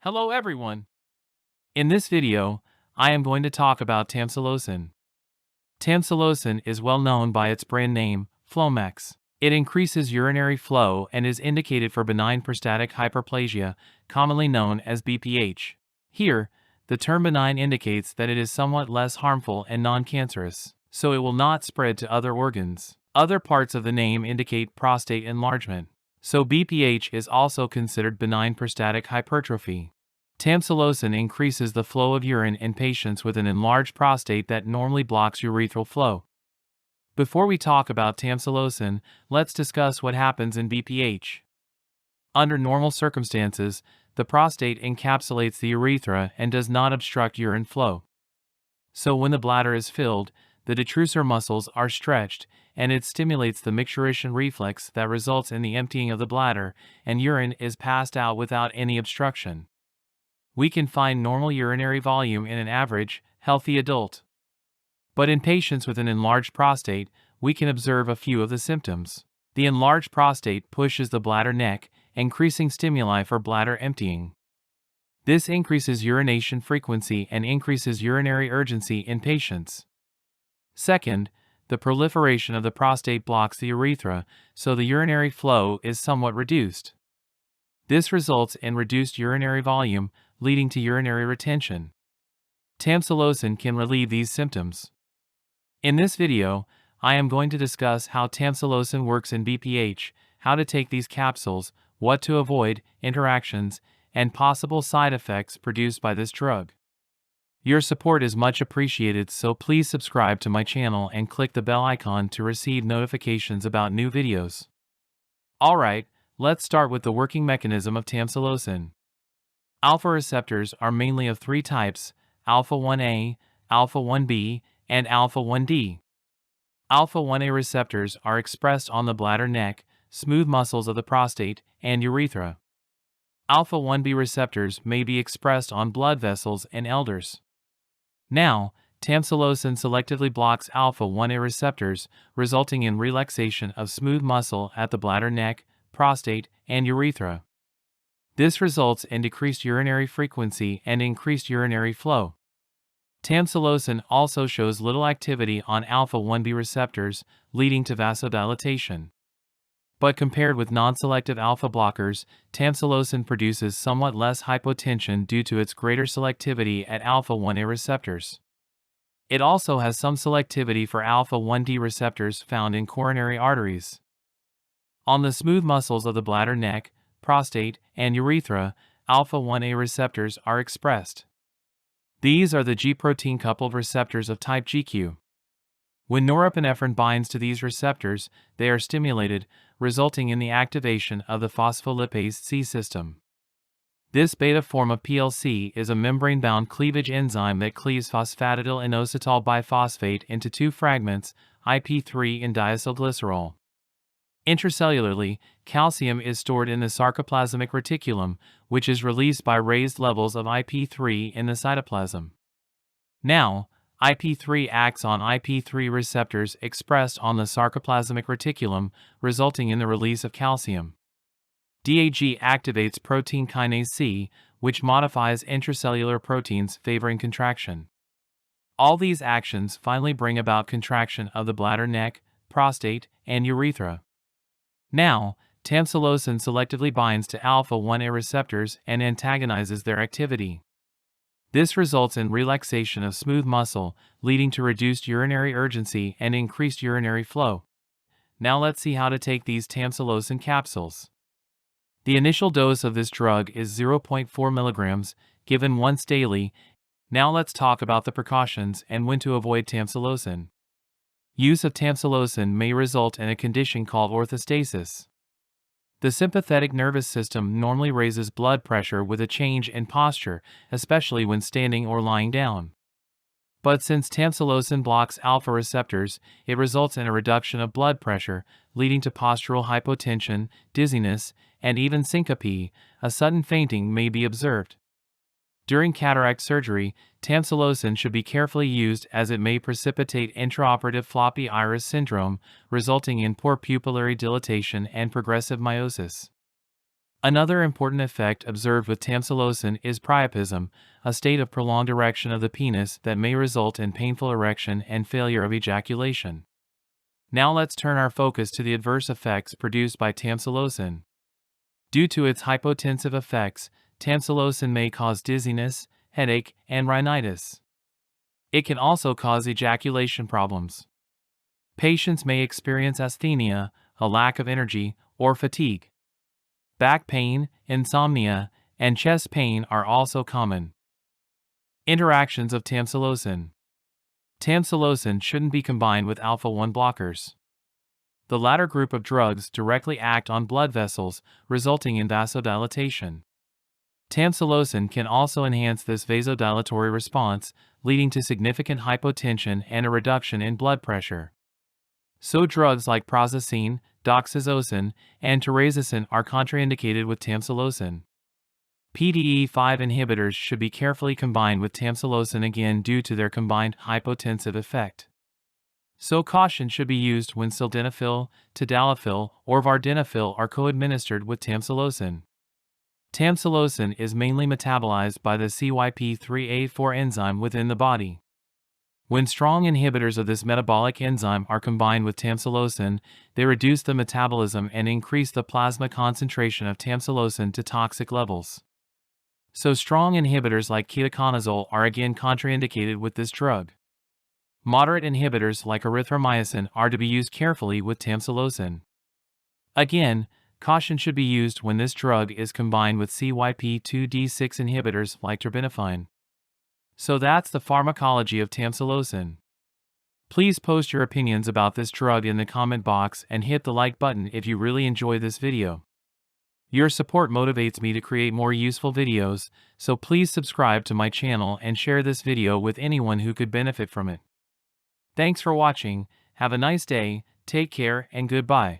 Hello everyone! In this video, I am going to talk about Tamsulosin. Tamsulosin is well known by its brand name, Flomax. It increases urinary flow and is indicated for benign prostatic hyperplasia, commonly known as BPH. Here, the term benign indicates that it is somewhat less harmful and non-cancerous, so it will not spread to other organs. Other parts of the name indicate prostate enlargement, so BPH is also considered benign prostatic hypertrophy. Tamsulosin increases the flow of urine in patients with an enlarged prostate that normally blocks urethral flow. Before we talk about Tamsulosin, let's discuss what happens in BPH. Under normal circumstances, the prostate encapsulates the urethra and does not obstruct urine flow. So when the bladder is filled, the detrusor muscles are stretched, and it stimulates the micturition reflex that results in the emptying of the bladder, and urine is passed out without any obstruction. We can find normal urinary volume in an average, healthy adult. But in patients with an enlarged prostate, we can observe a few of the symptoms. The enlarged prostate pushes the bladder neck, increasing stimuli for bladder emptying. This increases urination frequency and increases urinary urgency in patients. Second, the proliferation of the prostate blocks the urethra, so the urinary flow is somewhat reduced. This results in reduced urinary volume, leading to urinary retention. Tamsulosin can relieve these symptoms. In this video, I am going to discuss how Tamsulosin works in BPH, how to take these capsules, what to avoid, interactions, and possible side effects produced by this drug. Your support is much appreciated, so please subscribe to my channel and click the bell icon to receive notifications about new videos. Alright, let's start with the working mechanism of Tamsulosin. Alpha receptors are mainly of three types: alpha 1A, alpha 1B, and alpha 1D. Alpha 1A receptors are expressed on the bladder neck, smooth muscles of the prostate, and urethra. Alpha 1B receptors may be expressed on blood vessels and elders. Now, Tamsulosin selectively blocks alpha 1A receptors, resulting in relaxation of smooth muscle at the bladder neck, prostate, and urethra. This results in decreased urinary frequency and increased urinary flow. Tamsulosin also shows little activity on alpha 1B receptors, leading to vasodilatation. But compared with non-selective alpha blockers, Tamsulosin produces somewhat less hypotension due to its greater selectivity at alpha 1A receptors. It also has some selectivity for alpha 1D receptors found in coronary arteries. On the smooth muscles of the bladder neck, prostate, and urethra, alpha 1A receptors are expressed. These are the G-protein coupled receptors of type GQ. When norepinephrine binds to these receptors, they are stimulated, resulting in the activation of the phospholipase C system. This beta form of PLC is a membrane-bound cleavage enzyme that cleaves phosphatidyl-inositol biphosphate into two fragments, IP3 and diacylglycerol. Intracellularly, calcium is stored in the sarcoplasmic reticulum, which is released by raised levels of IP3 in the cytoplasm. Now, IP3 acts on IP3 receptors expressed on the sarcoplasmic reticulum, resulting in the release of calcium. DAG activates protein kinase C, which modifies intracellular proteins favoring contraction. All these actions finally bring about contraction of the bladder neck, prostate, and urethra. Now, Tamsulosin selectively binds to alpha 1A receptors and antagonizes their activity. This results in relaxation of smooth muscle, leading to reduced urinary urgency and increased urinary flow. Now let's see how to take these Tamsulosin capsules. The initial dose of this drug is 0.4 milligrams, given once daily. Now let's talk about the precautions and when to avoid Tamsulosin. Use of Tamsulosin may result in a condition called orthostasis. The sympathetic nervous system normally raises blood pressure with a change in posture, especially when standing or lying down. But since Tamsulosin blocks alpha receptors, it results in a reduction of blood pressure, leading to postural hypotension, dizziness, and even syncope. A sudden fainting may be observed. During cataract surgery, Tamsulosin should be carefully used as it may precipitate intraoperative floppy iris syndrome, resulting in poor pupillary dilatation and progressive miosis. Another important effect observed with tamsulosin is priapism, a state of prolonged erection of the penis that may result in painful erection and failure of ejaculation. Now let's turn our focus to the adverse effects produced by tamsulosin. Due to its hypotensive effects, tamsulosin may cause dizziness, headache, and rhinitis. It can also cause ejaculation problems. Patients may experience asthenia, a lack of energy, or fatigue. Back pain, insomnia, and chest pain are also common. Interactions of tamsulosin. Tamsulosin shouldn't be combined with alpha-1 blockers. The latter group of drugs directly act on blood vessels, resulting in vasodilation. Tamsulosin can also enhance this vasodilatory response, leading to significant hypotension and a reduction in blood pressure. So drugs like prazosin, doxazosin, and terazosin are contraindicated with tamsulosin. PDE5 inhibitors should be carefully combined with tamsulosin again due to their combined hypotensive effect. So caution should be used when sildenafil, tadalafil, or vardenafil are co-administered with tamsulosin. Tamsulosin is mainly metabolized by the CYP3A4 enzyme within the body. When strong inhibitors of this metabolic enzyme are combined with tamsulosin, they reduce the metabolism and increase the plasma concentration of tamsulosin to toxic levels. So strong inhibitors like ketoconazole are again contraindicated with this drug. Moderate inhibitors like erythromycin are to be used carefully with tamsulosin. Again, caution should be used when this drug is combined with CYP2D6 inhibitors like terbinafine. So that's the pharmacology of tamsulosin. Please post your opinions about this drug in the comment box and hit the like button if you really enjoy this video. Your support motivates me to create more useful videos, so please subscribe to my channel and share this video with anyone who could benefit from it. Thanks for watching, have a nice day, take care and goodbye.